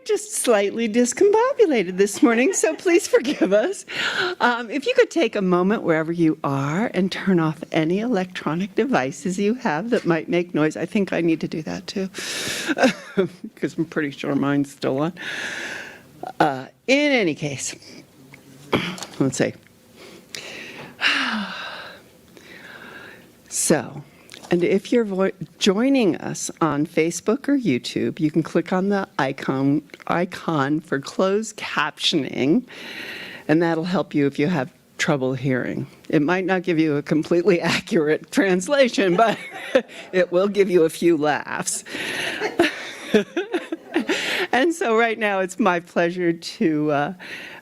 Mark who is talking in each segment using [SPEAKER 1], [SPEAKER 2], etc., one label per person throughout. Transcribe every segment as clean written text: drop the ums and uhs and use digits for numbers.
[SPEAKER 1] just slightly discombobulated this morning, so please forgive us. If you could take a moment wherever you are and turn off any electronic devices you have that might make noise. I think I need to do that too, because I'm pretty sure mine's still on. In any case, let's see. So, and if you're joining us on Facebook or YouTube, you can click on the icon for closed captioning, and that'll help you if you have trouble hearing. It might not give you a completely accurate translation, but it will give you a few laughs. And so right now it's my pleasure to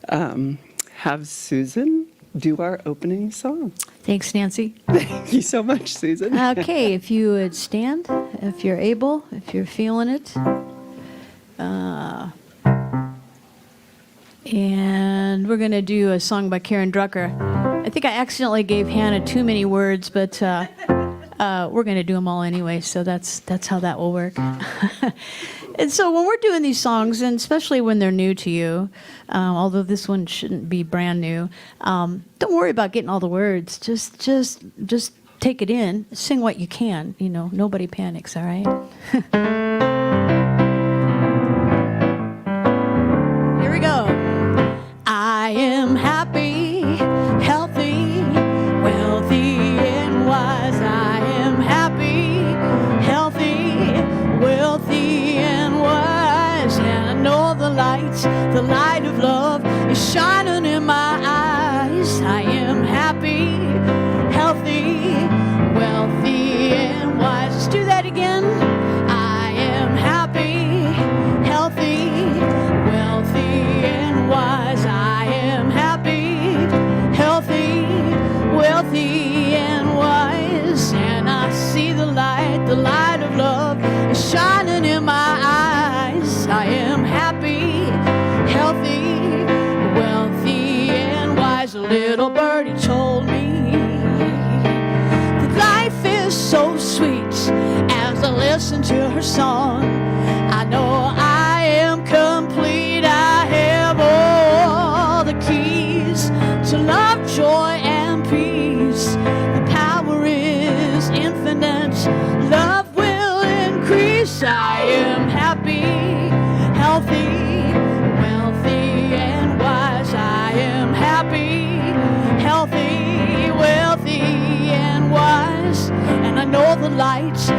[SPEAKER 1] have Susan do our opening song.
[SPEAKER 2] Thanks, Nancy.
[SPEAKER 1] Thank you so much, Susan.
[SPEAKER 2] Okay, if you would stand, if you're able, if you're feeling it. And we're going to do a song by Karen Drucker. I think I accidentally gave Hannah too many words, but we're going to do them all anyway, so that's how that will work. And so when we're doing these songs, and especially when they're new to you, although this one shouldn't be brand new, don't worry about getting all the words. Just take it in, sing what you can. You know, nobody panics, all right? Here we go. I am happy, healthy, wealthy, and wise. I am happy, healthy, wealthy, and wise. And I know the light of love is shining in my eyes. I am happy, healthy, wealthy, and wise. Let's do that again. I am happy, healthy, wealthy, and wise. I am happy, healthy, wealthy, and wise. And I see the light of love is shining in my eyes. I am happy, healthy, wealthy, and wise. A little birdie told me that life is so sweet. As I listen to her song, I know I am complete. I have all the keys to love, joy, and peace. The power is infinite. Love will increase. I am happy, healthy, wealthy, and wise. I am happy, healthy, wealthy, and wise. And I know the light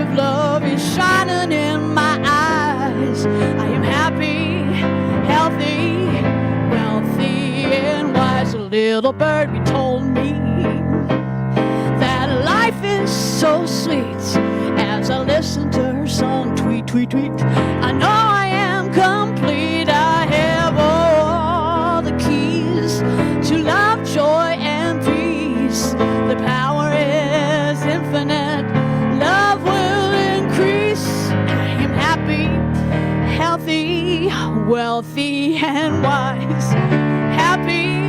[SPEAKER 2] of love is shining in my eyes. I am happy, healthy, wealthy, and wise. A little birdie told me that life is so sweet. As I listen to her song, tweet, tweet, tweet, I know I am complete. I have all the keys to love, joy, and peace. The power is infinite. Love will increase. I am happy, healthy, wealthy, and wise. Happy,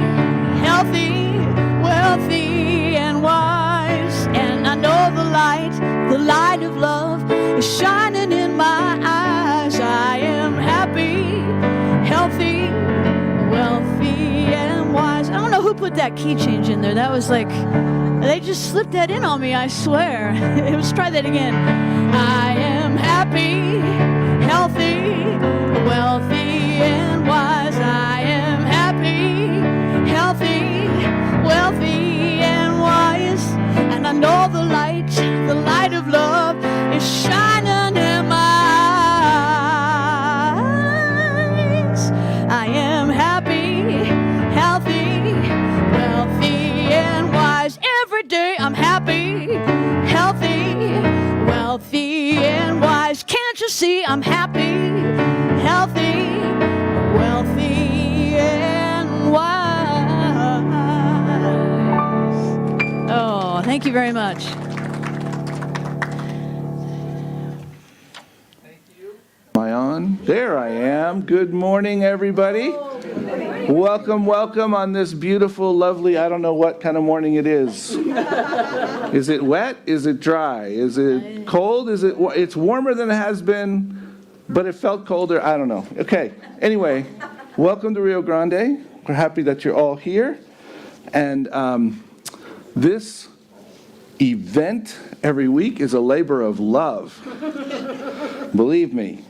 [SPEAKER 2] healthy, wealthy, and wise. And I know the light of love is shining in my eyes. I am happy, healthy, wealthy, and wise. I don't know who put that key change in there. That was like, they just slipped that in on me, I swear. Let's try that again. I am happy, healthy, wealthy, and wise. I am happy, healthy, wealthy, and wise. And I know the light of love is shining in my eyes. I am happy, healthy, wealthy, and wise. Every day I'm happy, healthy, wealthy, and wise. Can't you see I'm happy, healthy, wealthy, and wise? Oh, thank you very much.
[SPEAKER 3] Am I on? There I am. Good morning, everybody. Welcome, welcome on this beautiful, lovely, I don't know what kind of morning it is. Is it wet? Is it dry? Is it cold? It's warmer than it has been but it felt colder. I don't know. Okay. Anyway, welcome to Rio Grande. We're happy that you're all here. And this event every week is a labor of love. Believe me.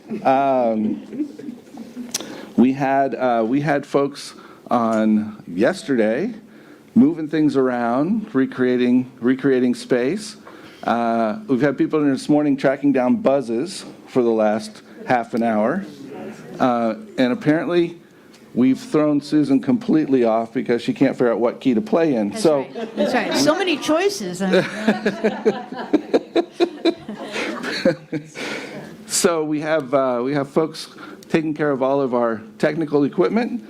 [SPEAKER 3] We had folks on yesterday moving things around, recreating space. We've had people in here this morning tracking down buzzes for the last half an hour. And apparently, we've thrown Susan completely off because she can't figure out what key to play in.
[SPEAKER 2] That's right. That's right. So many choices.
[SPEAKER 3] So we have folks taking care of all of our technical equipment.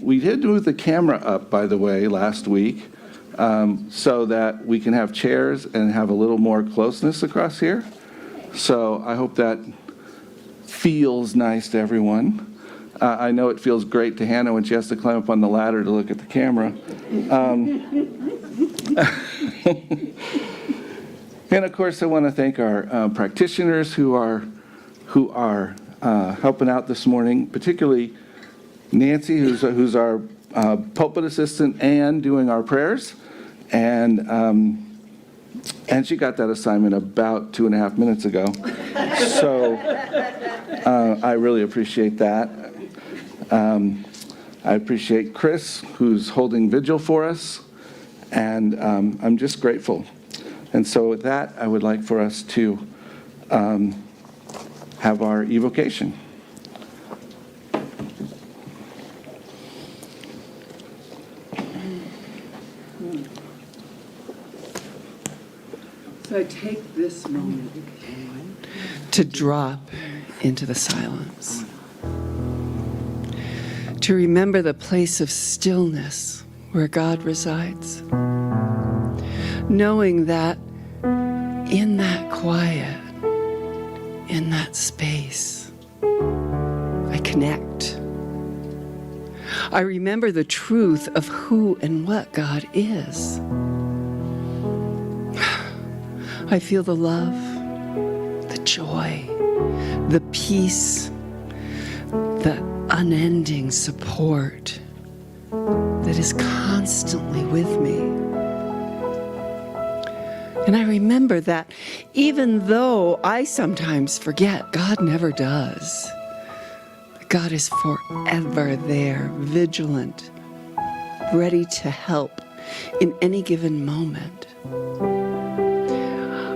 [SPEAKER 3] We did move the camera up, by the way, last week, so that we can have chairs and have a little more closeness across here. So I hope that feels nice to everyone. I know it feels great to Hannah when she has to climb up on the ladder to look at the camera. And of course, I want to thank our practitioners who are helping out this morning, particularly Nancy, who's our pulpit assistant and doing our prayers, and she got that assignment about 2.5 minutes ago. So I really appreciate that. I appreciate Chris, who's holding vigil for us, and I'm just grateful. And so with that, I would like for us to have our evocation.
[SPEAKER 1] So I take this moment to drop into the silence, to remember the place of stillness where God resides, knowing that in that quiet, in that space, I connect. I remember the truth of who and what God is. I feel the love, the joy, the peace, the unending support that is constantly with me. And I remember that even though I sometimes forget, God never does. God is forever there, vigilant, ready to help in any given moment.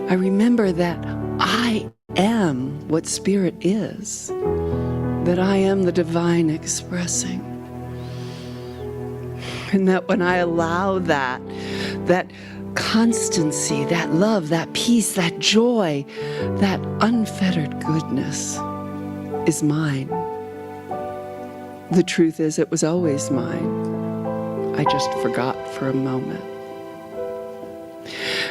[SPEAKER 1] I remember that I am what Spirit is, that I am the divine expressing. And that when I allow that constancy, that love, that peace, that joy, that unfettered goodness is mine. The truth is, it was always mine. I just forgot for a moment.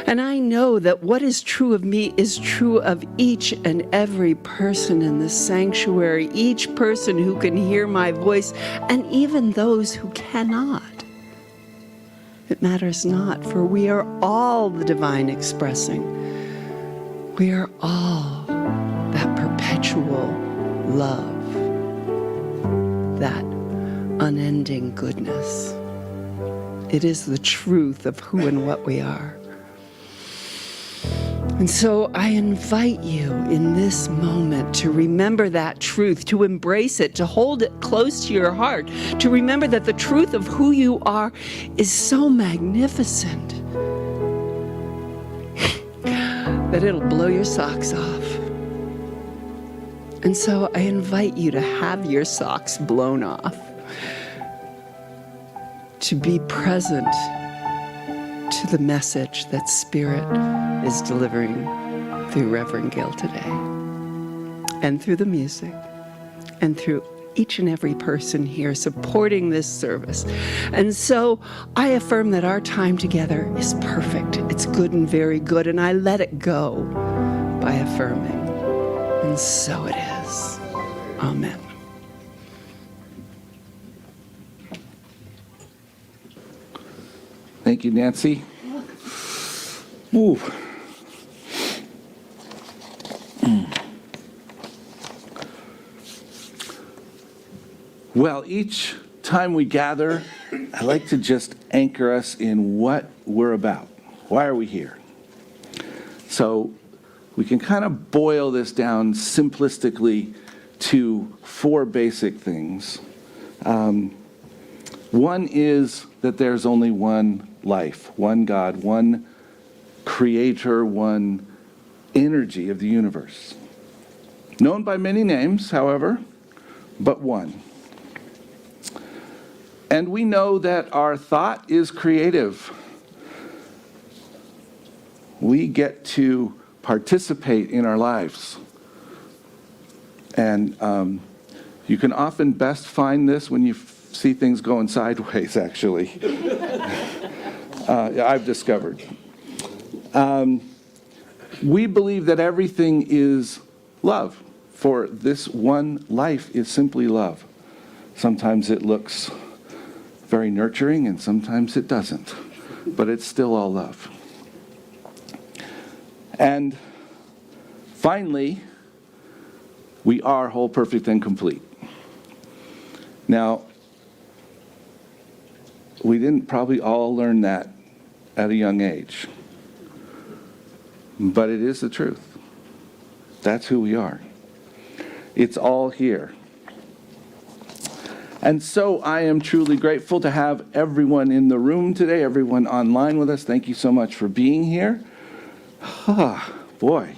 [SPEAKER 1] And I know that what is true of me is true of each and every person in this sanctuary, each person who can hear my voice, and even those who cannot. It matters not, for we are all the divine expressing. We are all that perpetual love, that unending goodness. It is the truth of who and what we are. And so I invite you in this moment to remember that truth, to embrace it, to hold it close to your heart, to remember that the truth of who you are is so magnificent that it'll blow your socks off. And so I invite you to have your socks blown off, to be present to the message that Spirit is delivering through Reverend Gil today, and through the music, and through each and every person here supporting this service. And so I affirm that our time together is perfect. It's good and very good, and I let it go by affirming. And so it is. Amen.
[SPEAKER 3] Thank you, Nancy. Ooh. Well, each time we gather, I like to just anchor us in what we're about. Why are we here? So we can kind of boil this down simplistically to 4 basic things. One is that there's only one life, one God, one creator, one energy of the universe. Known by many names, however, but one. And we know that our thought is creative. We get to participate in our lives. And you can often best find this when you see things going sideways, actually. I've discovered. We believe that everything is love, for this one life is simply love. Sometimes it looks very nurturing, and sometimes it doesn't, but it's still all love. And finally, we are whole, perfect, and complete. Now, we didn't probably all learn that at a young age, but it is the truth. That's who we are. It's all here. And so I am truly grateful to have everyone in the room today, everyone online with us. Thank you so much for being here. Boy.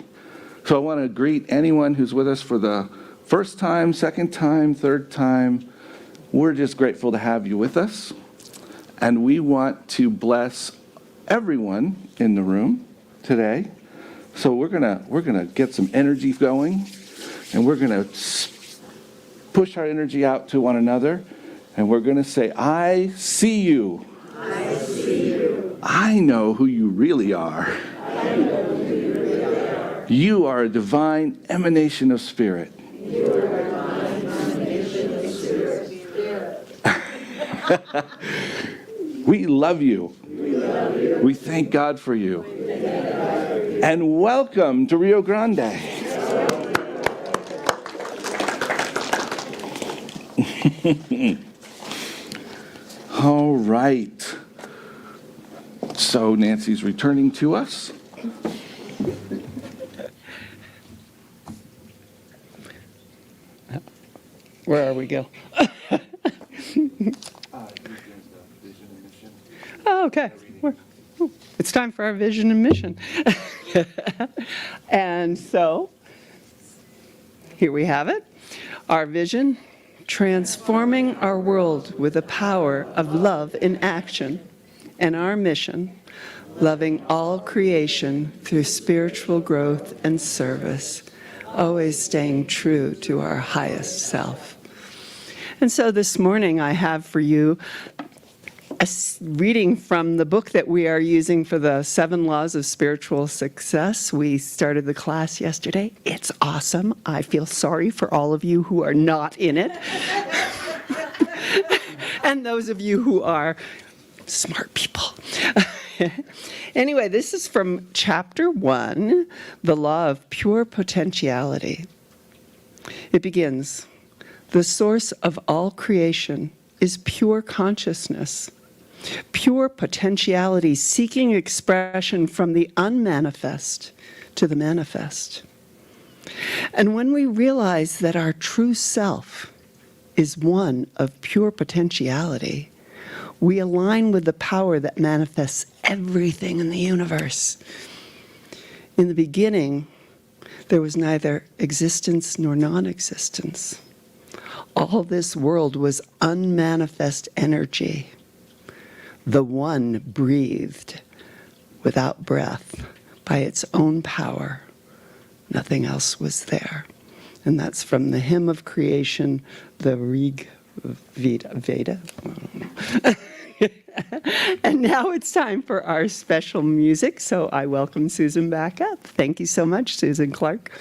[SPEAKER 3] So I want to greet anyone who's with us for the first time, second time, third time. We're just grateful to have you with us. And we want to bless everyone in the room today. So we're gonna get some energy going, and we're gonna push our energy out to one another, and we're gonna say, I see you.
[SPEAKER 4] I see you.
[SPEAKER 3] I know who you really are.
[SPEAKER 4] I know who you really are.
[SPEAKER 3] You are a divine emanation of spirit.
[SPEAKER 4] You are a divine emanation of spirit.
[SPEAKER 3] We love you.
[SPEAKER 4] We love you.
[SPEAKER 3] We thank God for you. And welcome to Rio Grande. All right. So Nancy's returning to us.
[SPEAKER 1] Where are we, Gil? Oh, okay. It's time for our vision and mission. And so, here we have it. Our vision, transforming our world with the power of love in action. And our mission, loving all creation through spiritual growth and service, always staying true to our highest self. And so this morning I have for you a reading from the book that we are using for the 7 Laws of Spiritual Success. We started the class yesterday. It's awesome. I feel sorry for all of you who are not in it. And those of you who are smart people. Anyway, this is from chapter 1, the law of pure potentiality. It begins, the source of all creation is pure consciousness, pure potentiality seeking expression from the unmanifest to the manifest. And when we realize that our true self is one of pure potentiality, we align with the power that manifests everything in the universe. In the beginning, there was neither existence nor non-existence. All this world was unmanifest energy. The One breathed without breath by its own power. Nothing else was there. And that's from the Hymn of Creation, the Rig Veda. And now it's time for our special music, so I welcome Susan back up. Thank you so much, Susan Clark.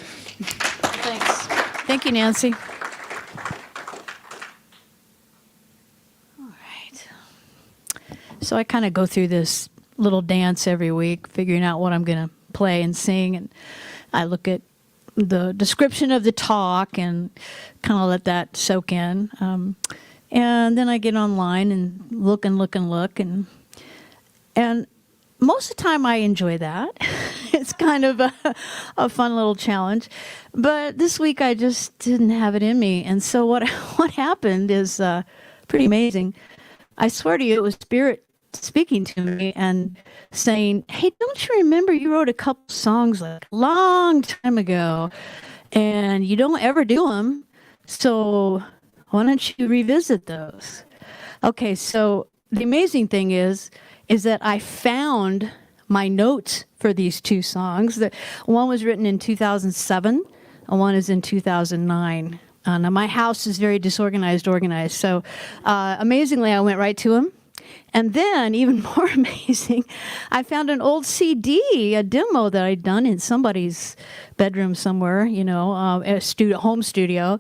[SPEAKER 2] Thanks. Thank you, Nancy. All right. So I kind of go through this little dance every week, figuring out what I'm going to play and sing, and I look at the description of the talk and kind of let that soak in. And then I get online and look, and most of the time I enjoy that. It's kind of a fun little challenge. But this week I just didn't have it in me. And so what happened is pretty amazing. I swear to you, it was Spirit speaking to me and saying, hey, don't you remember you wrote a couple songs like a long time ago and you don't ever do them, so why don't you revisit those? Okay, so the amazing thing is that I found my notes for these two songs. One was written in 2007 and one is in 2009. Now my house is very disorganized, organized, so amazingly I went right to them. And then, even more amazing, I found an old CD, a demo that I'd done in somebody's bedroom somewhere, a home studio,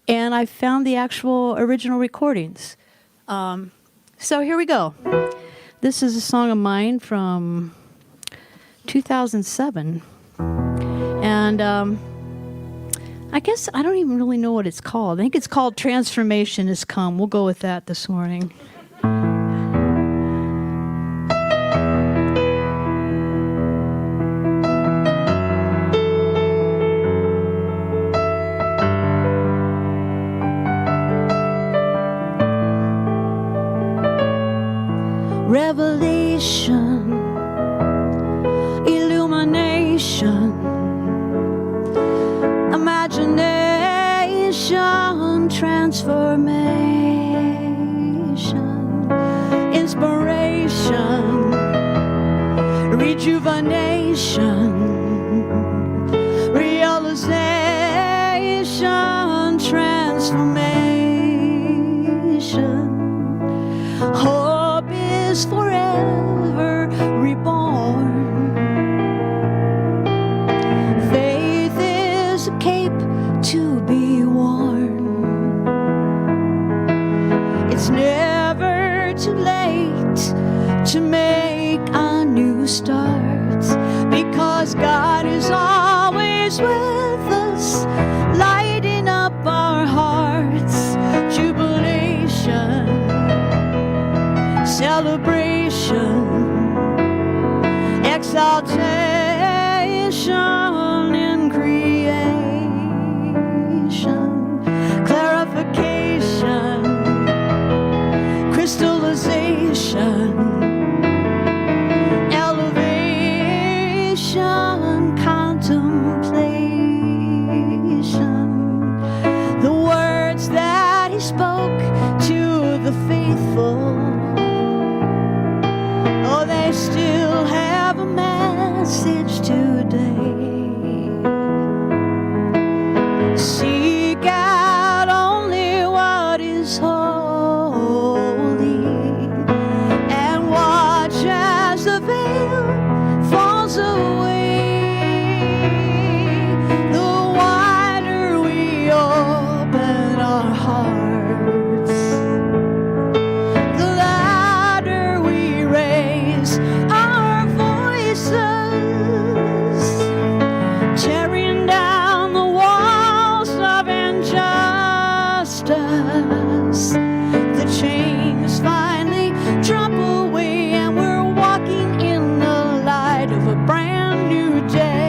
[SPEAKER 2] and I found the actual original recordings. So here we go. This is a song of mine from 2007. And I guess I don't even really know what it's called. I think it's called Transformation Has Come. We'll go with that this morning. Revelation, illumination, imagination, transformation, inspiration, rejuvenation, realization, transformation. Hope is forever reborn. Faith is a cape to be worn. It's never too late to make a new start, because God is always with us, lighting up our hearts. Jubilation, celebration, exaltation in creation, clarification, crystallization, elevation, contemplation. The words that he spoke to the faithful, they still have a message today. Seek out only what is holy, and watch as the veil falls away. The wider we open our hearts, the louder we raise our voices, tearing down the walls of injustice. The chains finally drop away, and we're walking in the light of a brand new day.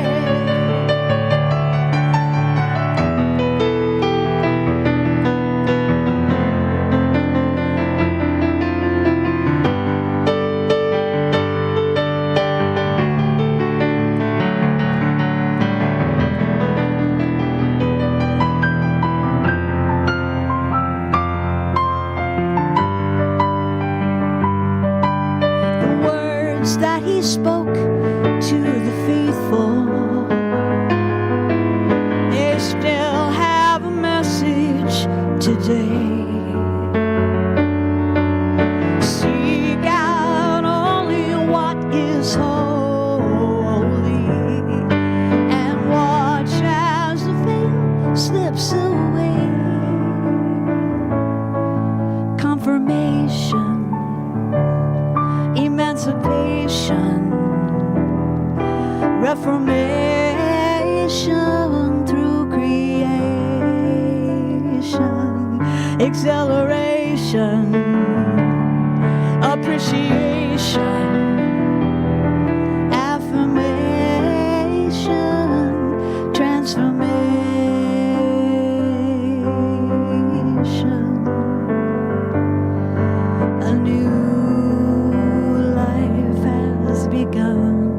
[SPEAKER 2] That he spoke to the faithful, they still have a message today. Seek out only what is holy, and watch as the veil slips away. Confirmation, emancipation, reformation through exhilaration, appreciation, affirmation, transformation. A new life has begun.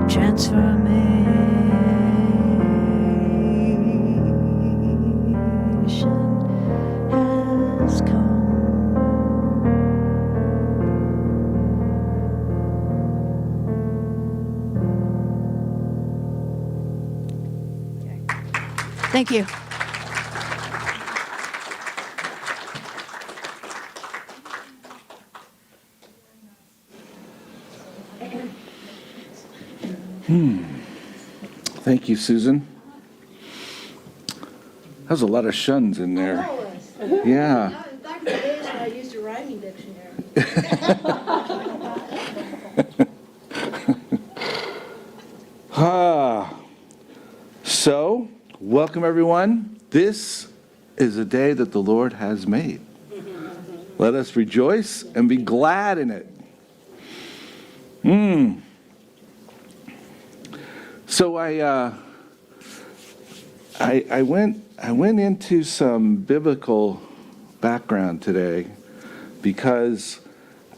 [SPEAKER 2] Transformation has come. Thank you.
[SPEAKER 3] Thank you, Susan. That was a lot of shuns in there. Yeah.
[SPEAKER 5] Back in the days when I used a rhyming dictionary.
[SPEAKER 3] So, welcome everyone. This is a day that the Lord has made. Let us rejoice and be glad in it. So I went into some biblical background today because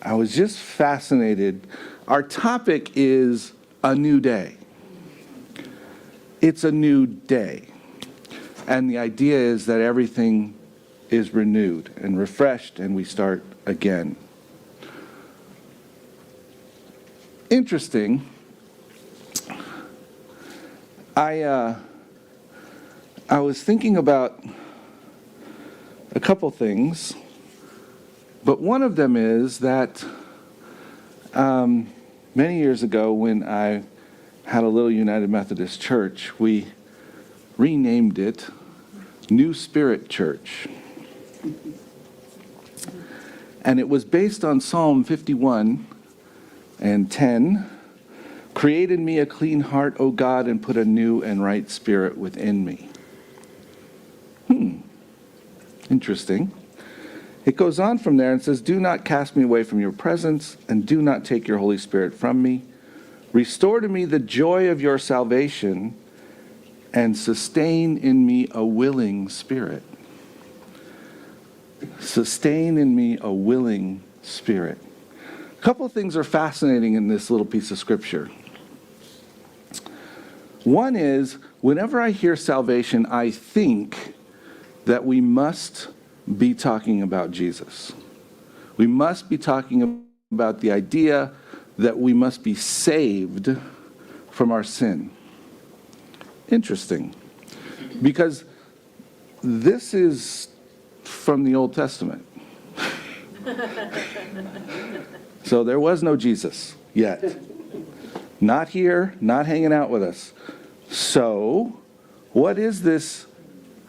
[SPEAKER 3] I was just fascinated. Our topic is a new day. It's a new day. And the idea is that everything is renewed and refreshed and we start again. Interesting. I was thinking about a couple things, but one of them is that many years ago when I had a little United Methodist church, we renamed it New Spirit Church. And it was based on Psalm 51 and 10. Create in me a clean heart, O God, and put a new and right spirit within me. Interesting. It goes on from there and says, do not cast me away from your presence, and do not take your Holy Spirit from me. Restore to me the joy of your salvation, and sustain in me a willing spirit. Sustain in me a willing spirit. A couple of things are fascinating in this little piece of scripture. One is, whenever I hear salvation, I think that we must be talking about Jesus. We must be talking about the idea that we must be saved from our sin. Interesting. Because this is from the Old Testament. So there was no Jesus yet. Not here, not hanging out with us. So, what is this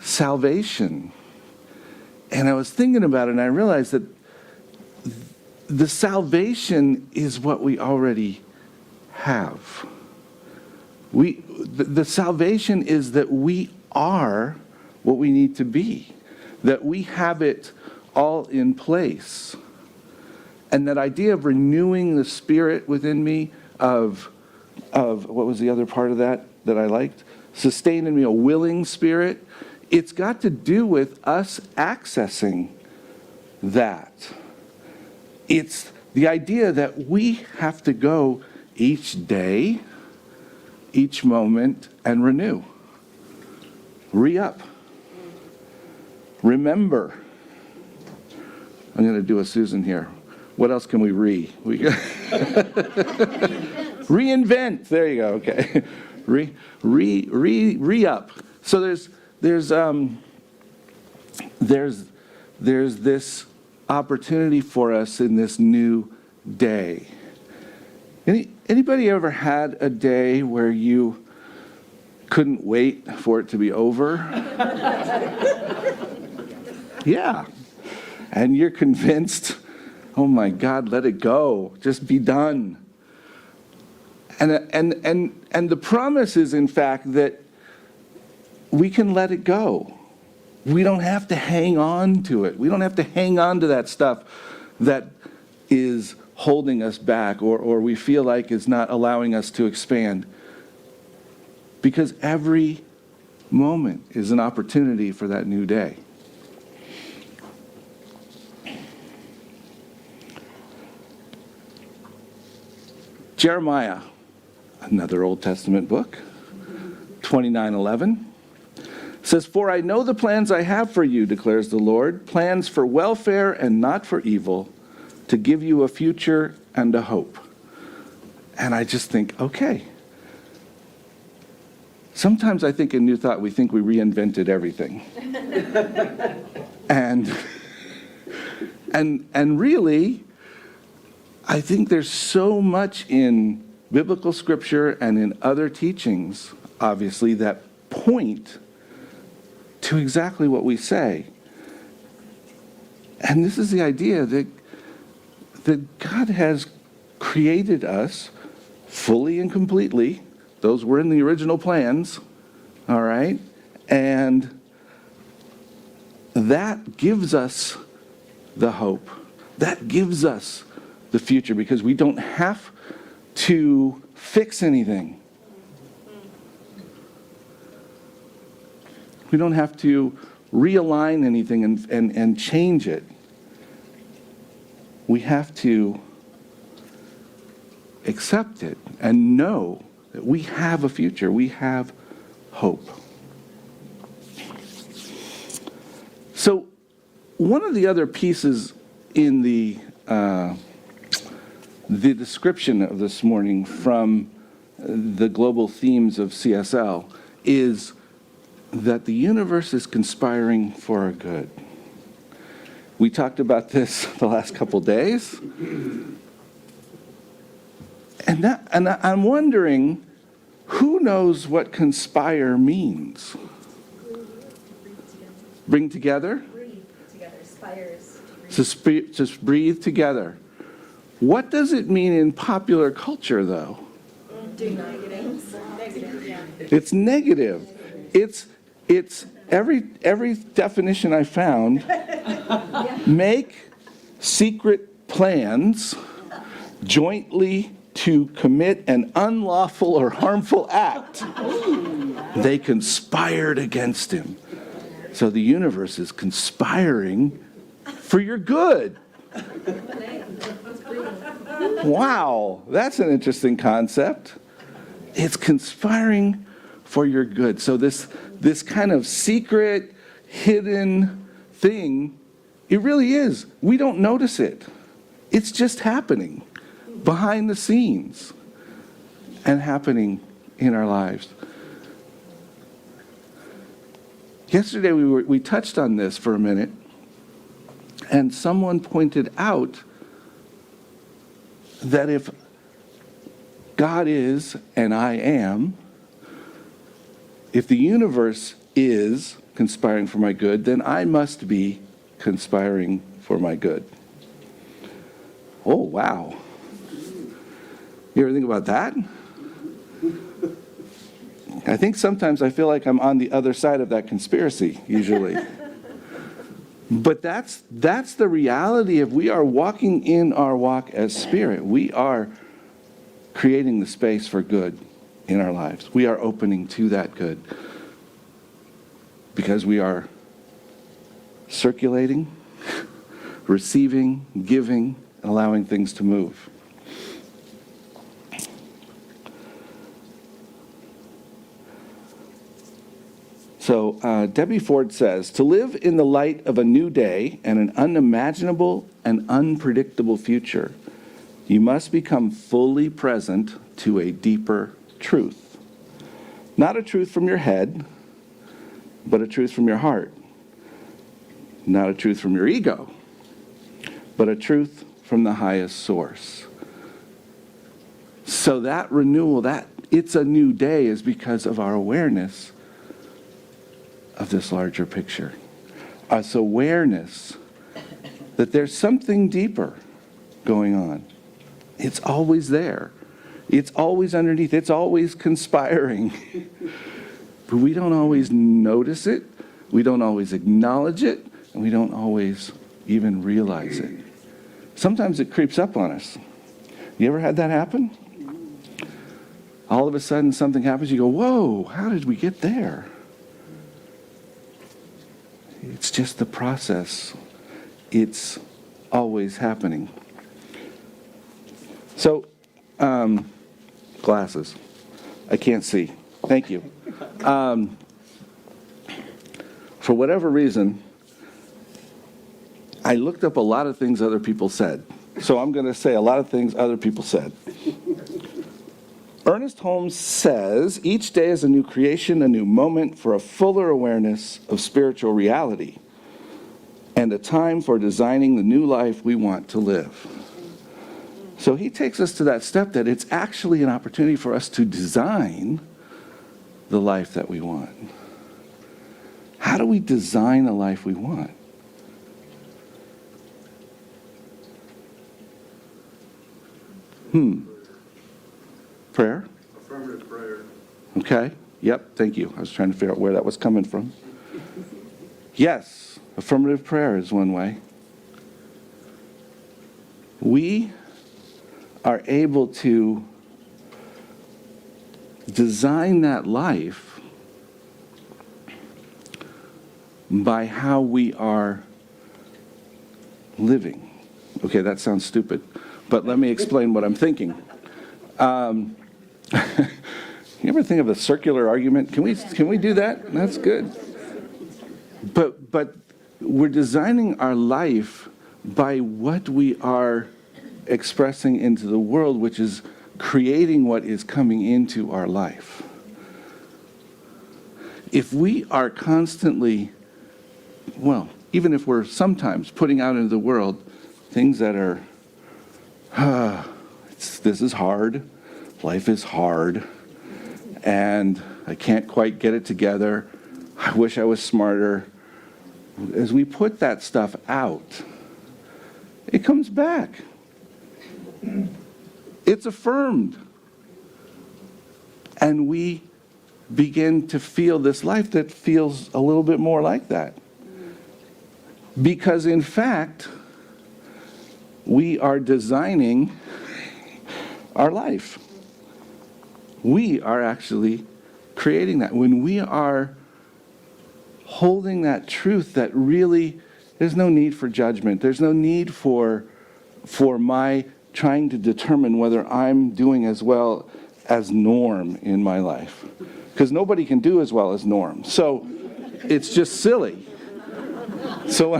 [SPEAKER 3] salvation? And I was thinking about it, and I realized that the salvation is what we already have. The salvation is that we are what we need to be, that we have it all in place. And that idea of renewing the spirit within me, of what was the other part of that I liked? Sustain in me a willing spirit. It's got to do with us accessing that. It's the idea that we have to go each day, each moment, and renew. Re-up. Remember. I'm going to do a Susan here. What else can we reinvent. There you go. Okay. Re-up. So there's this opportunity for us in this new day. Anybody ever had a day where you couldn't wait for it to be over? Yeah. And you're convinced, oh my God, let it go. Just be done. And the promise is, in fact, that we can let it go. We don't have to hang on to it. We don't have to hang on to that stuff that is holding us back or we feel like is not allowing us to expand. Because every moment is an opportunity for that new day. Jeremiah, another Old Testament book, 29:11, says, "For I know the plans I have for you, declares the Lord, plans for welfare and not for evil, to give you a future and a hope." And I just think, okay. Sometimes I think in New Thought we think we reinvented everything. and really, I think there's so much in biblical scripture and in other teachings, obviously, that point to exactly what we say. And this is the idea that God has created us fully and completely. Those were in the original plans, all right? And that gives us the hope. That gives us the future because we don't have to fix anything. We don't have to realign anything and change it. We have to accept it and know that we have a future. We have hope. So one of the other pieces in the description of this morning from the global themes of CSL is that the universe is conspiring for our good. We talked about this the last couple days. And I'm wondering, who knows what conspire means? Bring together?
[SPEAKER 5] Breathe together, spires.
[SPEAKER 3] Just breathe together. What does it mean in popular culture, though?
[SPEAKER 5] Do negative. Negative, yeah.
[SPEAKER 3] It's negative. It's every definition I found. Make secret plans jointly to commit an unlawful or harmful act. They conspired against him. So the universe is conspiring for your good. Wow, that's an interesting concept. It's conspiring for your good. So this kind of secret, hidden thing, it really is. We don't notice it. It's just happening behind the scenes and happening in our lives. Yesterday we touched on this for a minute, and someone pointed out that if God is and I am, if the universe is conspiring for my good, then I must be conspiring for my good. Oh, wow. You ever think about that? I think sometimes I feel like I'm on the other side of that conspiracy, usually. But that's the reality of we are walking in our walk as spirit. We are creating the space for good in our lives. We are opening to that good because we are circulating, receiving, giving, and allowing things to move. So Debbie Ford says, to live in the light of a new day and an unimaginable and unpredictable future, you must become fully present to a deeper truth. Not a truth from your head, but a truth from your heart. Not a truth from your ego, but a truth from the highest source. So that renewal, that it's a new day, is because of our awareness of this larger picture. Us awareness that there's something deeper going on. It's always there. It's always underneath. It's always conspiring. But we don't always notice it. we don't always acknowledge it, and we don't always even realize it. Sometimes it creeps up on us. You ever had that happen? All of a sudden something happens, you go, whoa, how did we get there? It's just the process. It's always happening. So, glasses. I can't see. Thank you. For whatever reason, I looked up a lot of things other people said. So I'm going to say a lot of things other people said. Ernest Holmes says, each day is a new creation, a new moment for a fuller awareness of spiritual reality, and a time for designing the new life we want to live. So he takes us to that step that it's actually an opportunity for us to design the life that we want. How do we design the life we want? Prayer?
[SPEAKER 6] Affirmative prayer.
[SPEAKER 3] Okay. Yep, thank you. I was trying to figure out where that was coming from. Yes, affirmative prayer is one way. We are able to design that life by how we are living. Okay, that sounds stupid, but let me explain what I'm thinking. You ever think of a circular argument? Can we do that? That's good. But we're designing our life by what we are expressing into the world, which is creating what is coming into our life. If we are constantly, well, even if we're sometimes putting out into the world things that are, this is hard, life is hard, and I can't quite get it together, I wish I was smarter. As we put that stuff out, it comes back. It's affirmed. And we begin to feel this life that feels a little bit more like that. Because in fact, we are designing our life. We are actually creating that. When we are holding that truth that really, there's no need for judgment. There's no need for my trying to determine whether I'm doing as well as norm in my life. Because nobody can do as well as norm. So it's just silly. So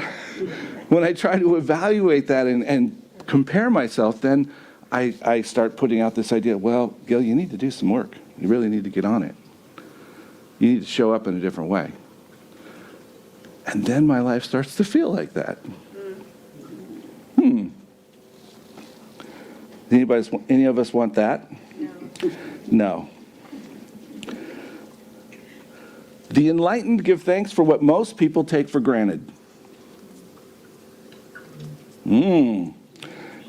[SPEAKER 3] when I try to evaluate that and compare myself, then I start putting out this idea, well, Gil, you need to do some work. You really need to get on it. You need to show up in a different way. And then my life starts to feel like that. Any of us want that? No. The enlightened give thanks for what most people take for granted.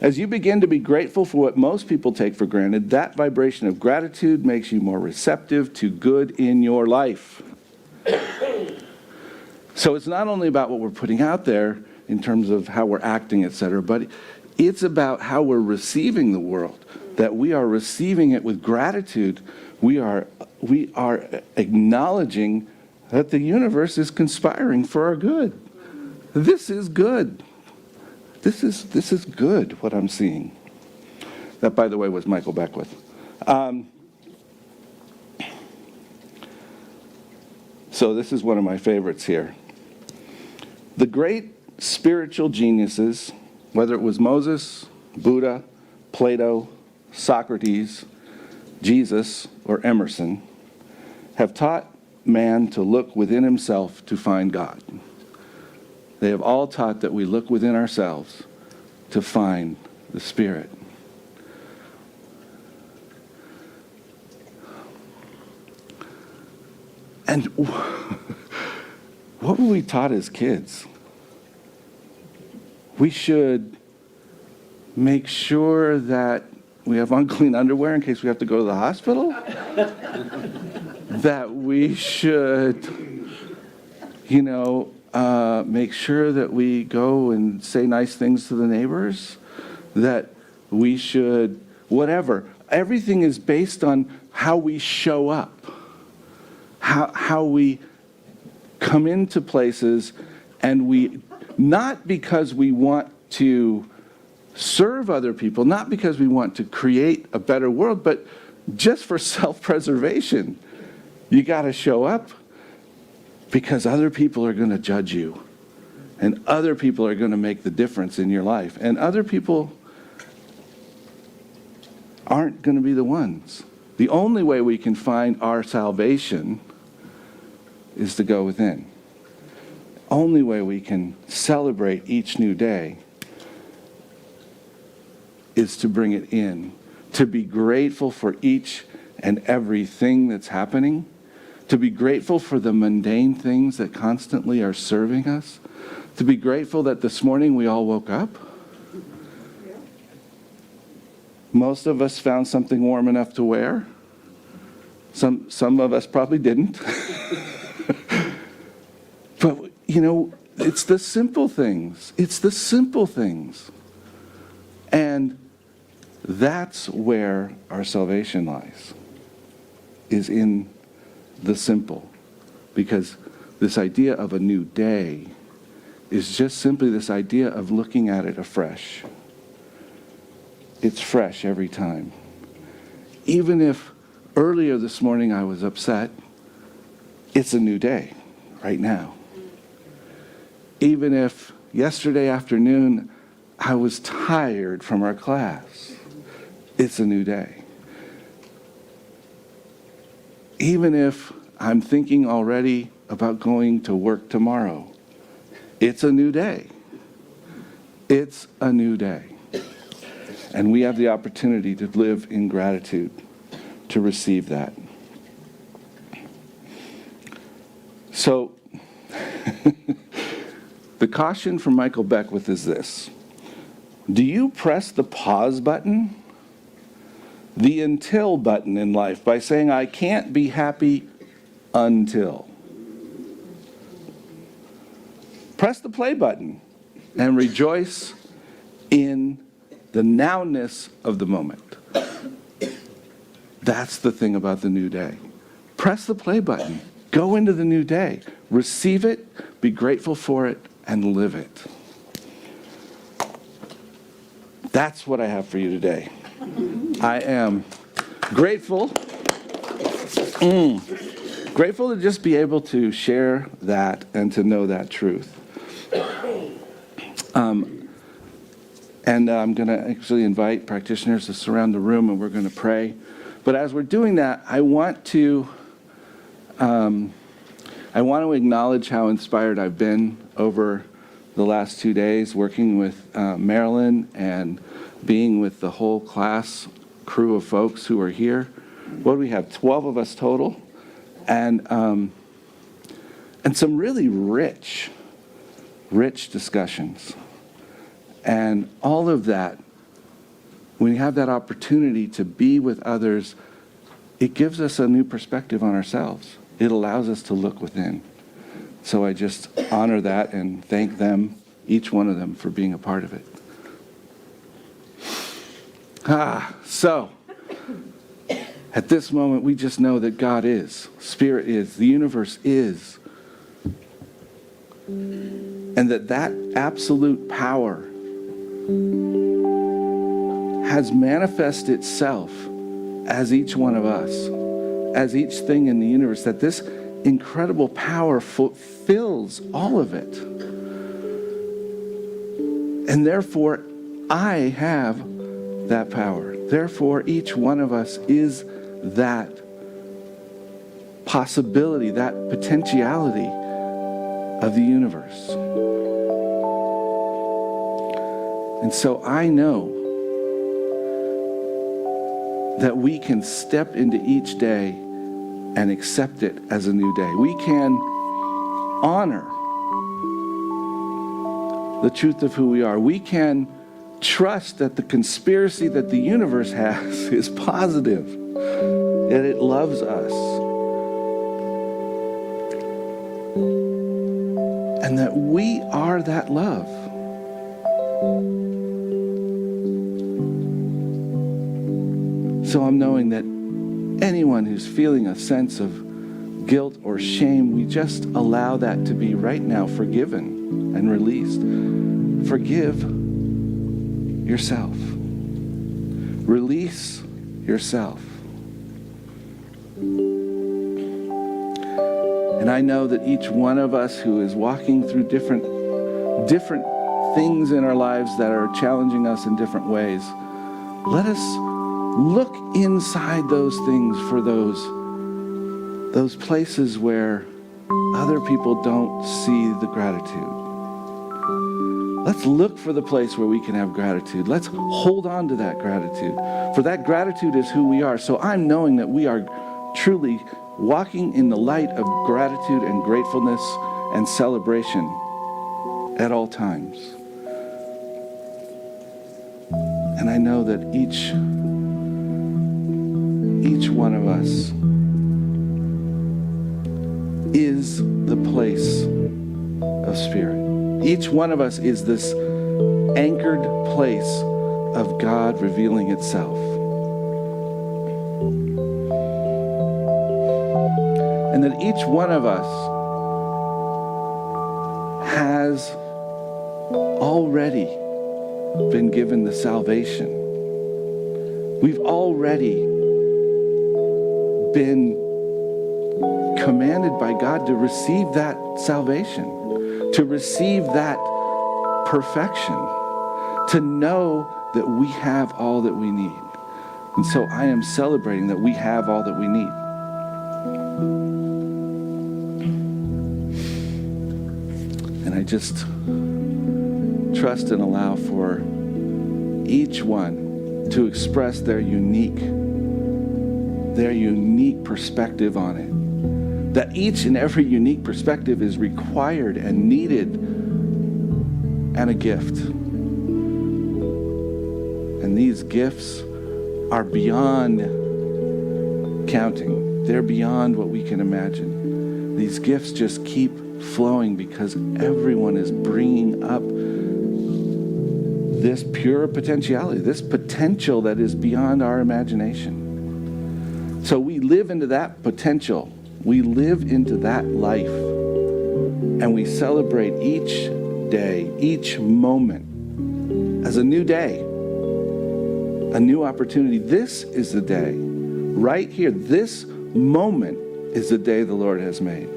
[SPEAKER 3] As you begin to be grateful for what most people take for granted, that vibration of gratitude makes you more receptive to good in your life. So it's not only about what we're putting out there in terms of how we're acting, etc., but it's about how we're receiving the world, that we are receiving it with gratitude. We are acknowledging that the universe is conspiring for our good. This is good. This is good, what I'm seeing. That, by the way, was Michael Beckwith. So this is one of my favorites here. The great spiritual geniuses, whether it was Moses, Buddha, Plato, Socrates, Jesus, or Emerson, have taught man to look within himself to find God. They have all taught that we look within ourselves to find the Spirit. And what were we taught as kids? We should make sure that we have unclean underwear in case we have to go to the hospital. That we should, make sure that we go and say nice things to the neighbors, that we should, whatever. Everything is based on how we show up, how we come into places, and we, not because we want to serve other people, not because we want to create a better world, but just for self-preservation. You got to show up because other people are going to judge you, and other people are going to make the difference in your life, and other people aren't going to be the ones. The only way we can find our salvation is to go within. Only way we can celebrate each new day is to bring it in, to be grateful for each and everything that's happening, to be grateful for the mundane things that constantly are serving us, to be grateful that this morning we all woke up. Most of us found something warm enough to wear. Some of us probably didn't. But, it's the simple things. It's the simple things. And that's where our salvation lies, is in the simple. Because this idea of a new day is just simply this idea of looking at it afresh. It's fresh every time. Even if earlier this morning I was upset, it's a new day right now. Even if yesterday afternoon I was tired from our class, it's a new day. Even if I'm thinking already about going to work tomorrow, it's a new day. It's a new day. And we have the opportunity to live in gratitude, to receive that. So, the caution from Michael Beckwith is this. Do you press the pause button, the until button in life, by saying, I can't be happy until? Press the play button and rejoice in the nowness of the moment. That's the thing about the new day. Press the play button. Go into the new day. Receive it, be grateful for it, and live it. That's what I have for you today. I am grateful. Grateful to just be able to share that and to know that truth. And I'm going to actually invite practitioners to surround the room, and we're going to pray. But as we're doing that, I want to acknowledge how inspired I've been over the last 2 days, working with Marilyn and being with the whole class crew of folks who are here. What do we have? 12 of us total, and some really rich discussions. And all of that, when you have that opportunity to be with others, it gives us a new perspective on ourselves. It allows us to look within. So I just honor that and thank them, each one of them, for being a part of it. So, at this moment, we just know that God is, Spirit is, the universe is, and that absolute power has manifested itself as each one of us, as each thing in the universe, that this incredible power fills all of it. And therefore, I have that power. Therefore, each one of us is that possibility, that potentiality of the universe. And so I know that we can step into each day and accept it as a new day. We can honor the truth of who we are. We can trust that the conspiracy that the universe has is positive, that it loves us. and that we are that love. So I'm knowing that anyone who's feeling a sense of guilt or shame, we just allow that to be right now forgiven and released. Forgive yourself. Release yourself. And I know that each one of us who is walking through different things in our lives that are challenging us in different ways, let us look inside those things for those places where other people don't see the gratitude. Let's look for the place where we can have gratitude. Let's hold on to that gratitude. For that gratitude is who we are. So I'm knowing that we are truly walking in the light of gratitude and gratefulness and celebration at all times. And I know that each one of us is the place of spirit. Each one of us is this anchored place of God revealing itself. And that each one of us has already been given the salvation. We've already been commanded by God to receive that salvation, to receive that perfection, to know that we have all that we need. And so I am celebrating that we have all that we need. And I just trust and allow for each one to express their unique perspective on it. That each and every unique perspective is required and needed and a gift. And these gifts are beyond counting. They're beyond what we can imagine. These gifts just keep flowing because everyone is bringing up this pure potentiality, this potential that is beyond our imagination. So we live into that potential. We live into that life. And we celebrate each day, each moment as a new day, a new opportunity. This is the day, right here. This moment is the day the Lord has made.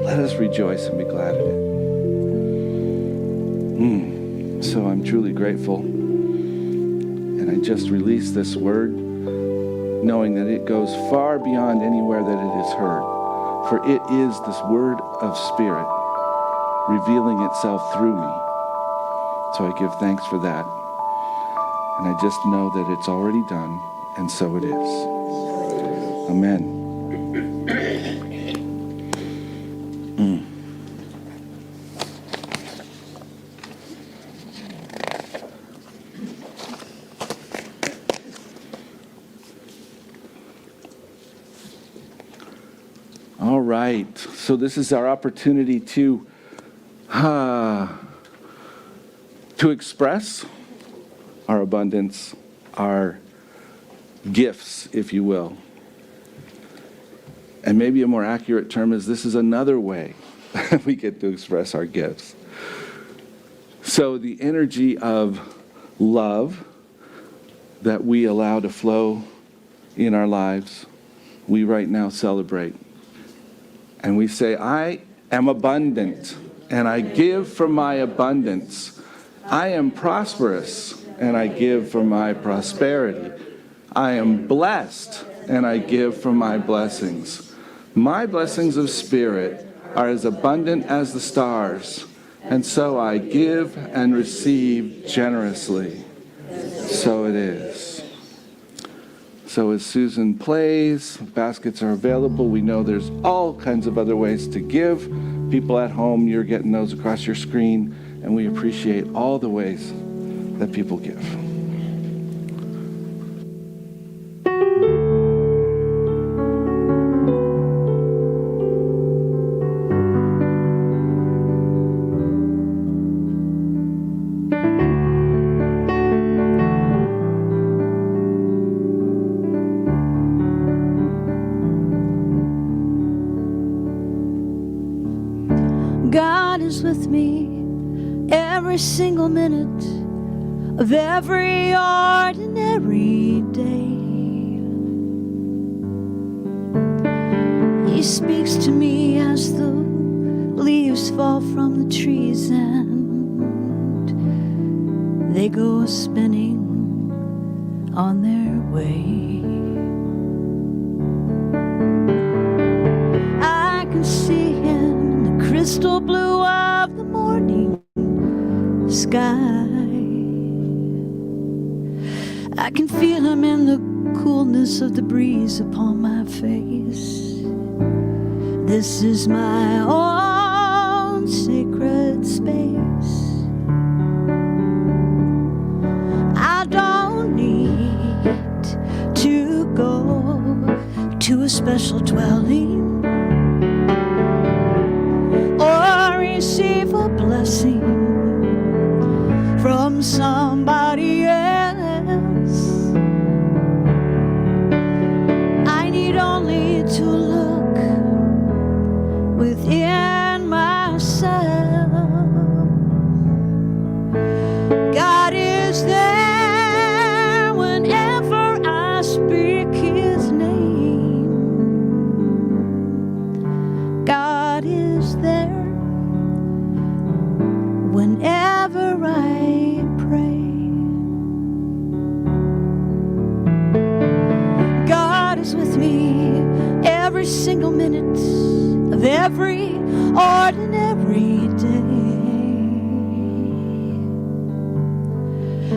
[SPEAKER 3] Let us rejoice and be glad in it. So I'm truly grateful. And I just release this word, knowing that it goes far beyond anywhere that it is heard. For it is this word of spirit revealing itself through me. So I give thanks for that. And I just know that it's already done, and so it is. Amen. All right, so this is our opportunity to express our abundance, our gifts, if you will. And maybe a more accurate term is this is another way we get to express our gifts. So the energy of love that we allow to flow in our lives, we right now celebrate. And we say, I am abundant, and I give from my abundance. I am prosperous, and I give from my prosperity. I am blessed, and I give from my blessings. My blessings of spirit are as abundant as the stars, and so I give and receive generously. So it is. So as Susan plays, baskets are available. We know there's all kinds of other ways to give. People at home, you're getting those across your screen, and we appreciate all the ways that people give.
[SPEAKER 2] God is with me every single minute of every ordinary day. He speaks to me as the leaves fall from the trees and they go spinning on their way. I can see him in the crystal blue of the morning sky. I can feel him in the coolness of the breeze upon my face. This is my own sacred space. I don't need to go to a special dwelling or receive a blessing from somebody else. I need only to look within myself. God is there whenever I speak his name. God is there whenever I pray. God is with me every single minute of every ordinary day.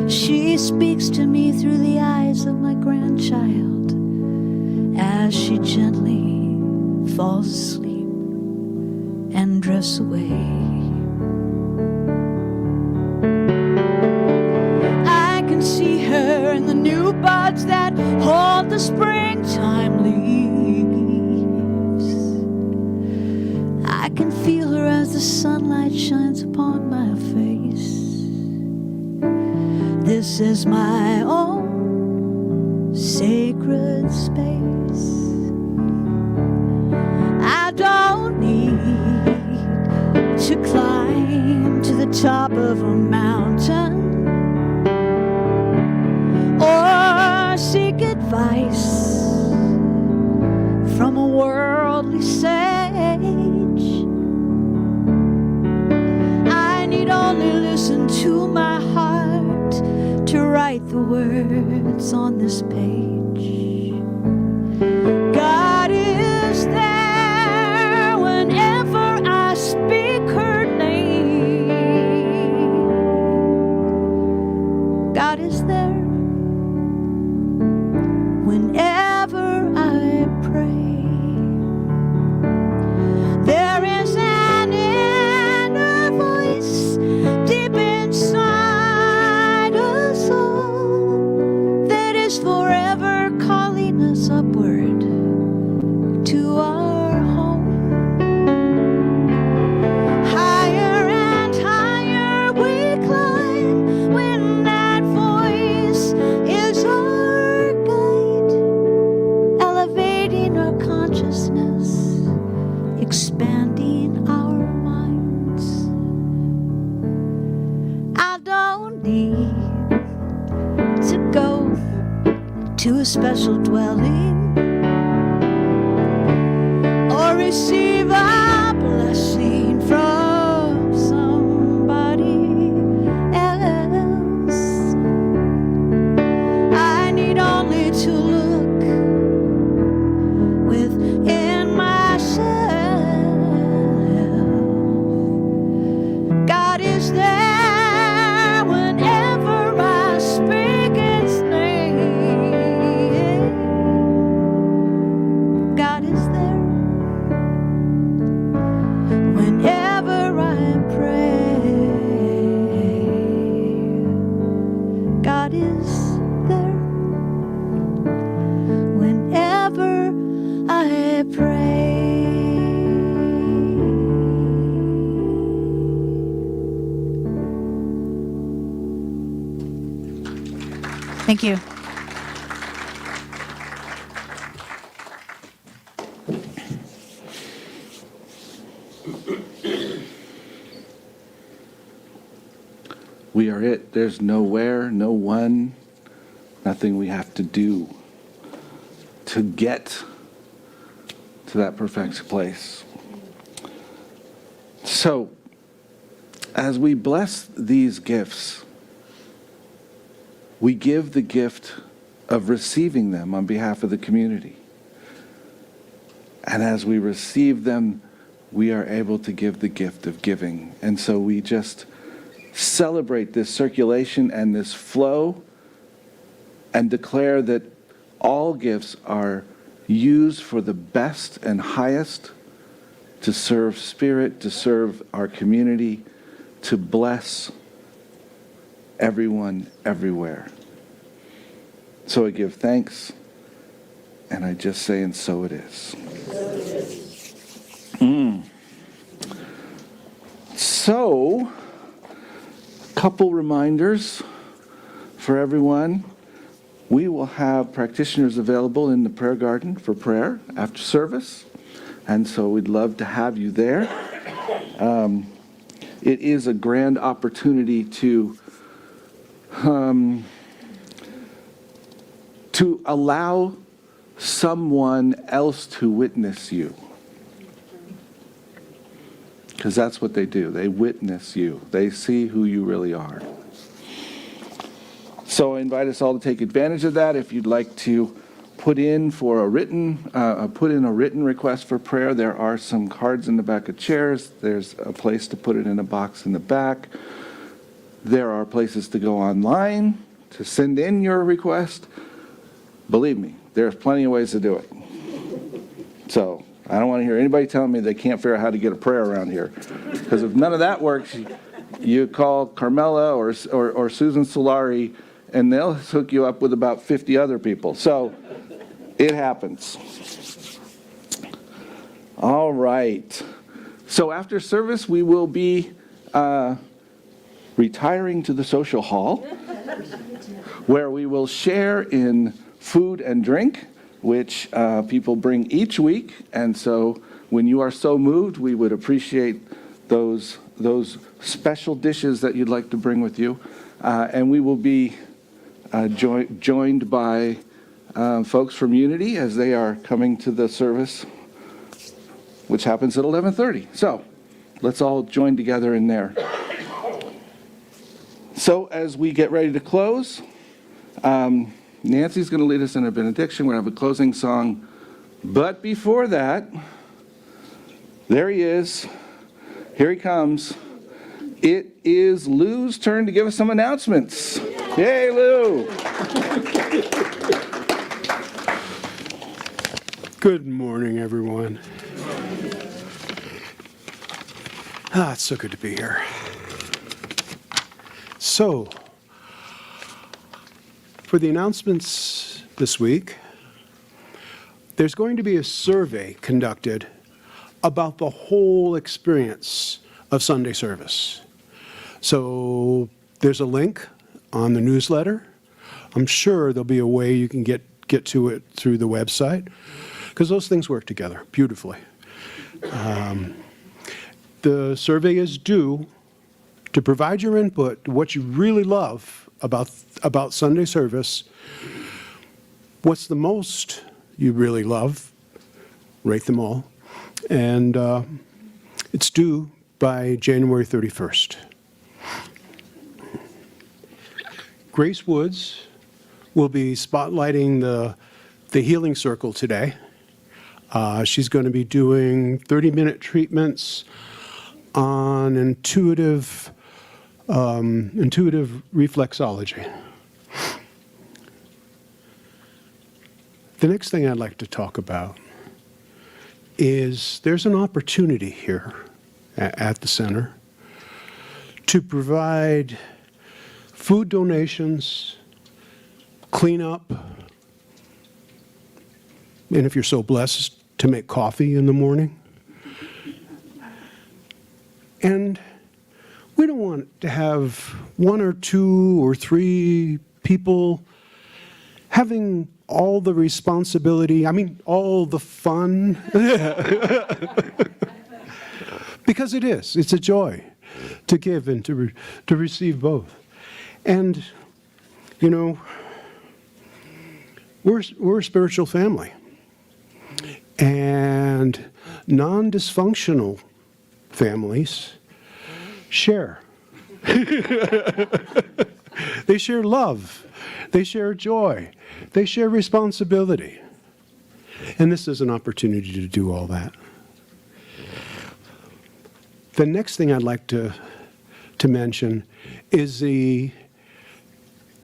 [SPEAKER 2] She speaks to me through the eyes of my grandchild as she gently falls asleep and drifts away. I can see her in the new buds that hold the springtime leaves. I can feel her as the sunlight shines upon my face. This is my own sacred space. I don't need to climb to the top of a mountain or seek advice from a worldly sage. I need only listen to my heart to write the words on this page. God is there whenever I speak her name. God is there whenever I pray. There is an inner voice deep inside us all that is forever calling us upward to our home. Higher and higher we climb when that voice is our guide, elevating our consciousness, expanding our minds. I don't need to go to a special dwelling or receive a blessing from somebody else. I need only to look within myself. God is there whenever I speak his name. God is there whenever I pray. God is there whenever I pray. Thank you.
[SPEAKER 3] We are it. There's nowhere, no one, nothing we have to do to get to that perfect place. So, as we bless these gifts, we give the gift of receiving them on behalf of the community. And as we receive them, we are able to give the gift of giving. And so we just celebrate this circulation and this flow and declare that all gifts are used for the best and highest to serve Spirit, to serve our community, to bless everyone, everywhere. So I give thanks, and I just say, and so it is. So, a couple reminders for everyone. We will have practitioners available in the prayer garden for prayer after service, and so we'd love to have you there. It is a grand opportunity to allow someone else to witness you. Because that's what they do. They witness you. They see who you really are. So I invite us all to take advantage of that. If you'd like to put in a written request for prayer, there are some cards in the back of chairs. There's a place to put it in a box in the back. There are places to go online to send in your request. Believe me, there's plenty of ways to do it. So I don't want to hear anybody telling me they can't figure out how to get a prayer around here. Because if none of that works, you call Carmela or Susan Solari, and they'll hook you up with about 50 other people. So it happens. All right. So after service, we will be retiring to the social hall, where we will share in food and drink, which people bring each week. And so when you are so moved, we would appreciate those special dishes that you'd like to bring with you. And we will be joined by folks from Unity as they are coming to the service, which happens at 11:30. So let's all join together in there. So as we get ready to close, Nancy's going to lead us in a benediction. We're going to have a closing song. But before that, there he is. Here he comes. It is Lou's turn to give us some announcements. Yay, Lou!
[SPEAKER 6] Good morning, everyone. It's so good to be here. So, for the announcements this week, there's going to be a survey conducted about the whole experience of Sunday service. So there's a link on the newsletter. I'm sure there'll be a way you can get to it through the website, because those things work together beautifully. The survey is due to provide your input to what you really love about Sunday service. What's the most you really love? Rate them all. And it's due by January 31st. Grace Woods will be spotlighting the Healing Circle today. She's going to be doing 30-minute treatments on intuitive reflexology. The next thing I'd like to talk about is there's an opportunity here at the center to provide food donations, cleanup, and if you're so blessed, to make coffee in the morning. And we don't want to have 1 or 2 or 3 people having all the responsibility, all the fun. Because it's a joy to give and to receive both. And, you know, we're a spiritual family. And non-dysfunctional families share. They share love. They share joy. They share responsibility. And this is an opportunity to do all that. The next thing I'd like to mention is an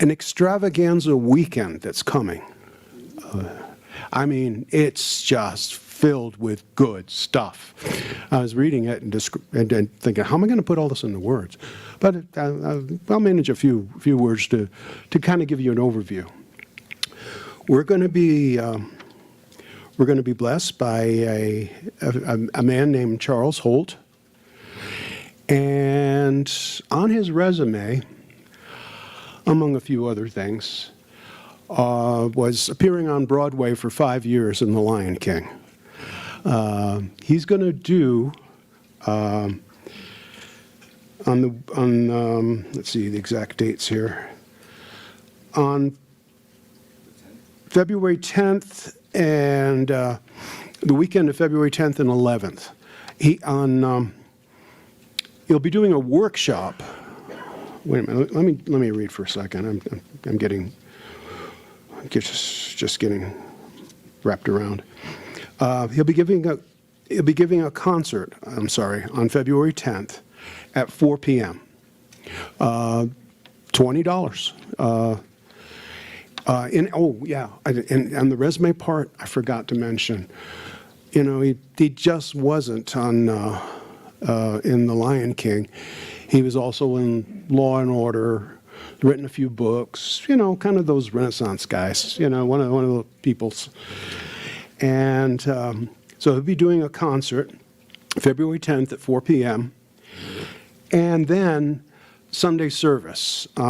[SPEAKER 6] extravaganza weekend that's coming. I mean, it's just filled with good stuff. I was reading it and thinking, how am I going to put all this into words? But I'll manage a few words to kind of give you an overview. We're going to be blessed by a man named Charles Holt, and on his resume, among a few other things, was appearing on Broadway for 5 years in The Lion King. He's going to do let's see the exact dates here. On February 10th and the weekend of February 10th and 11th, he'll be doing a workshop. Wait a minute. Let me read for a second. I'm getting wrapped around. He'll be giving a concert. I'm sorry, on February 10th at 4 p.m. $20. And on the resume part, I forgot to mention. You know, he just wasn't on in The Lion King. He was also in Law and Order, written a few books, you know, kind of those Renaissance guys, you know, one of the peoples. And so he'll be doing a concert February 10th at 4 p.m. And then Sunday service at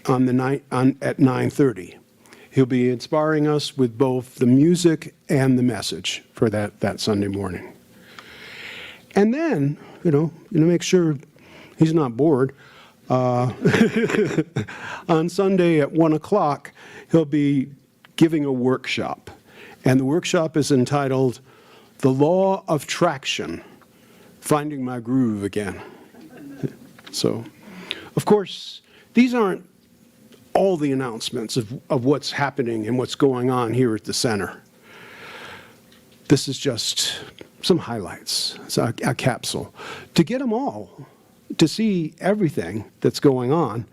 [SPEAKER 6] 9:30. He'll be inspiring us with both the music and the message for that Sunday morning. And then, you know, make sure he's not bored. On Sunday at 1 o'clock, he'll be giving a workshop. And the workshop is entitled, The Law of Traction, Finding My Groove Again. So, of course, these aren't all the announcements of what's happening and what's going on here at the center. This is just some highlights. It's a capsule. To get them all, to see everything that's going on,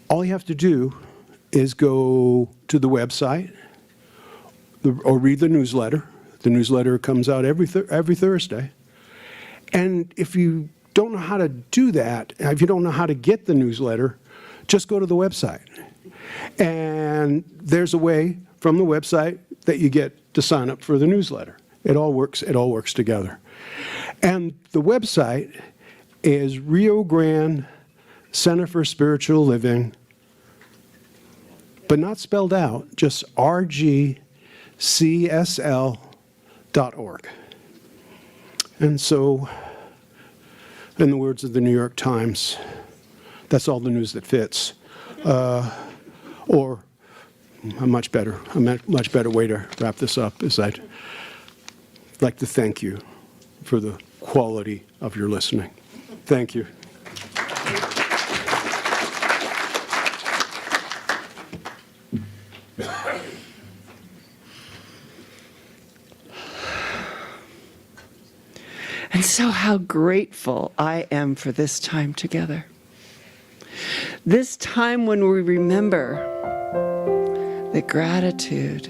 [SPEAKER 6] all you have to do is go to the website or read the newsletter. The newsletter comes out every Thursday. And if you don't know how to do that, if you don't know how to get the newsletter, just go to the website. And there's a way from the website that you get to sign up for the newsletter. It all works together. And the website is Rio Grande Center for Spiritual Living, but not spelled out, just rgcsl.org. And so, in the words of the New York Times, that's all the news that fits. Or a much better way to wrap this up is I'd like to thank you for the quality of your listening. Thank you.
[SPEAKER 1] And so how grateful I am for this time together. This time when we remember that gratitude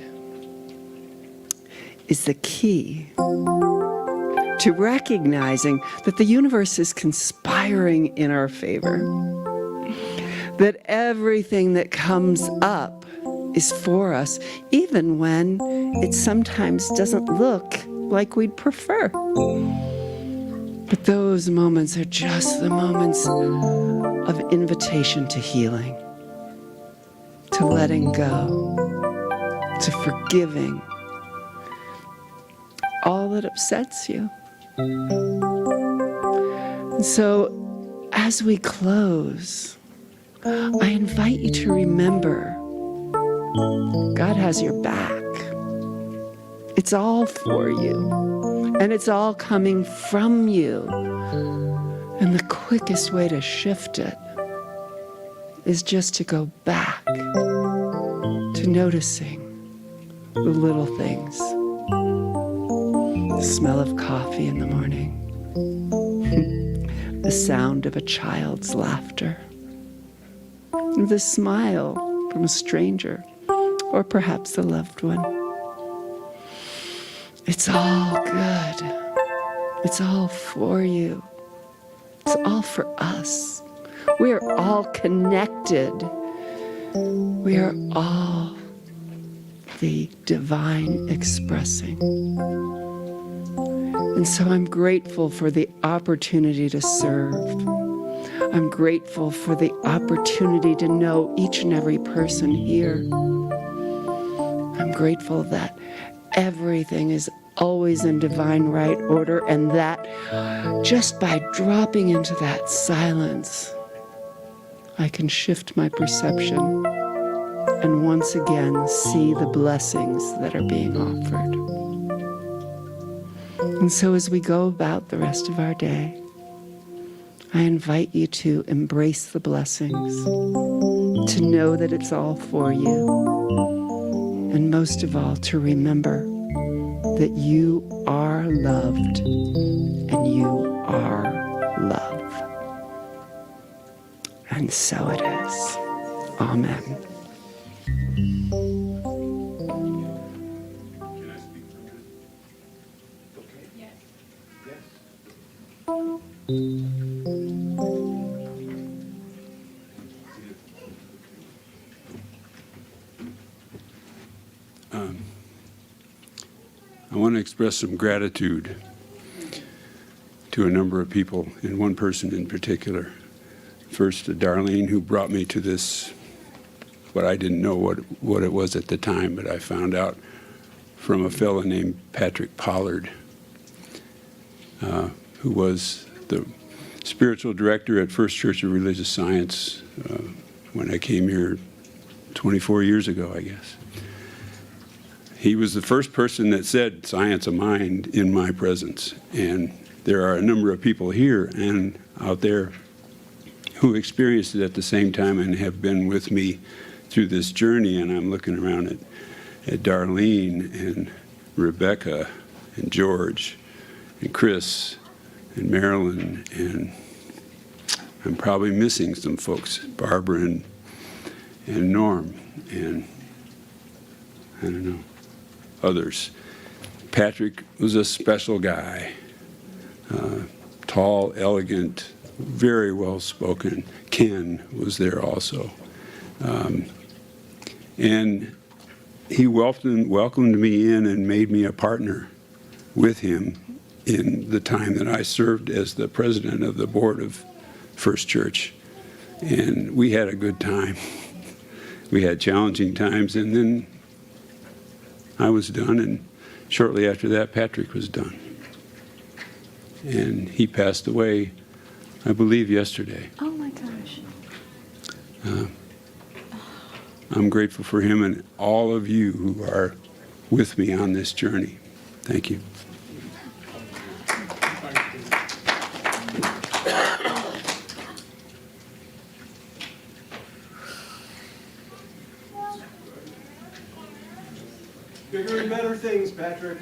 [SPEAKER 1] is the key to recognizing that the universe is conspiring in our favor, that everything that comes up is for us, even when it sometimes doesn't look like we'd prefer. But those moments are just the moments of invitation to healing, to letting go, to forgiving all that upsets you. And so as we close, I invite you to remember God has your back. It's all for you, and it's all coming from you. And the quickest way to shift it is just to go back to noticing the little things. The smell of coffee in the morning, the sound of a child's laughter, the smile from a stranger, or perhaps a loved one. It's all good. It's all for you. It's all for us. We are all connected. We are all the divine expressing. And so I'm grateful for the opportunity to serve. I'm grateful for the opportunity to know each and every person here. I'm grateful that everything is always in divine right order, and that just by dropping into that silence, I can shift my perception and once again see the blessings that are being offered. And so as we go about the rest of our day, I invite you to embrace the blessings, to know that it's all for you, and most of all, to remember that you are loved and you are love. And so it is. Amen.
[SPEAKER 7] I want to express some gratitude to a number of people, and one person in particular. First, to Darlene, who brought me to this, what I didn't know what it was at the time, but I found out from a fellow named Patrick Pollard, who was the spiritual director at First Church of Religious Science when I came here 24 years ago, I guess. He was the first person that said science of mind in my presence. And there are a number of people here and out there who experienced it at the same time and have been with me through this journey. And I'm looking around at Darlene and Rebecca and George and Chris and Marilyn, and I'm probably missing some folks, Barbara and Norm, and I don't know, others. Patrick was a special guy, tall, elegant, very well spoken. Ken was there also. And he welcomed me in and made me a partner with him in the time that I served as the president of the board of First Church. And we had a good time. We had challenging times, and then I was done, and shortly after that, Patrick was done. And he passed away, I believe, yesterday.
[SPEAKER 2] Oh my gosh.
[SPEAKER 7] I'm grateful for him and all of you who are with me on this journey. Thank you.
[SPEAKER 6] Bigger and better things, Patrick.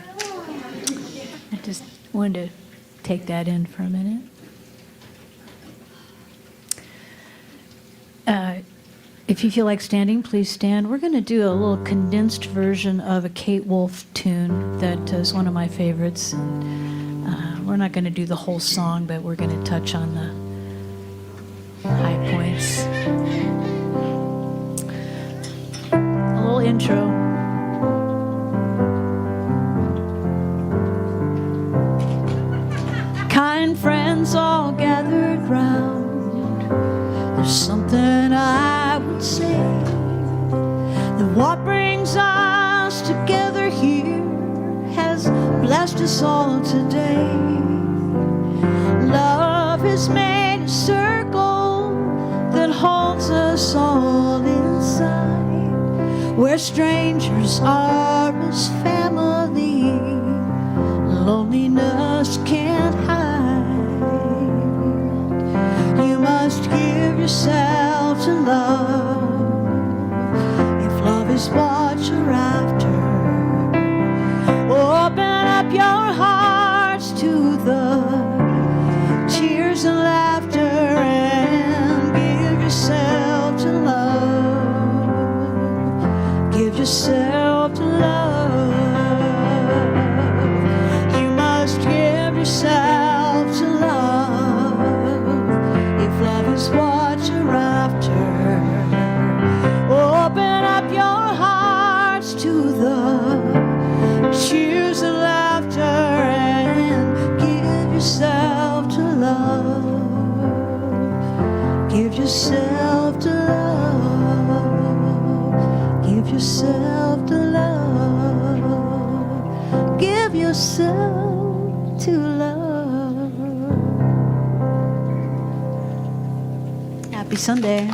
[SPEAKER 2] I just wanted to take that in for a minute. If you feel like standing, please stand. We're going to do a little condensed version of a Kate Wolf tune that is one of my favorites. And, we're not going to do the whole song, but we're going to touch on the high points. A little intro. Kind friends all gathered round. There's something I would say that what brings us together here has blessed us all today. Love has made a circle us all inside, where strangers are as family, loneliness can't hide. You must give yourself to love, if love is what you're after. Open up your hearts to the cheers and laughter, and give yourself to love. Give yourself to love. You must give yourself to love, if love is what you're after. Open up your hearts to the cheers and laughter, and give yourself to love. Give yourself to love. Give yourself to love. Give yourself to love. Happy Sunday.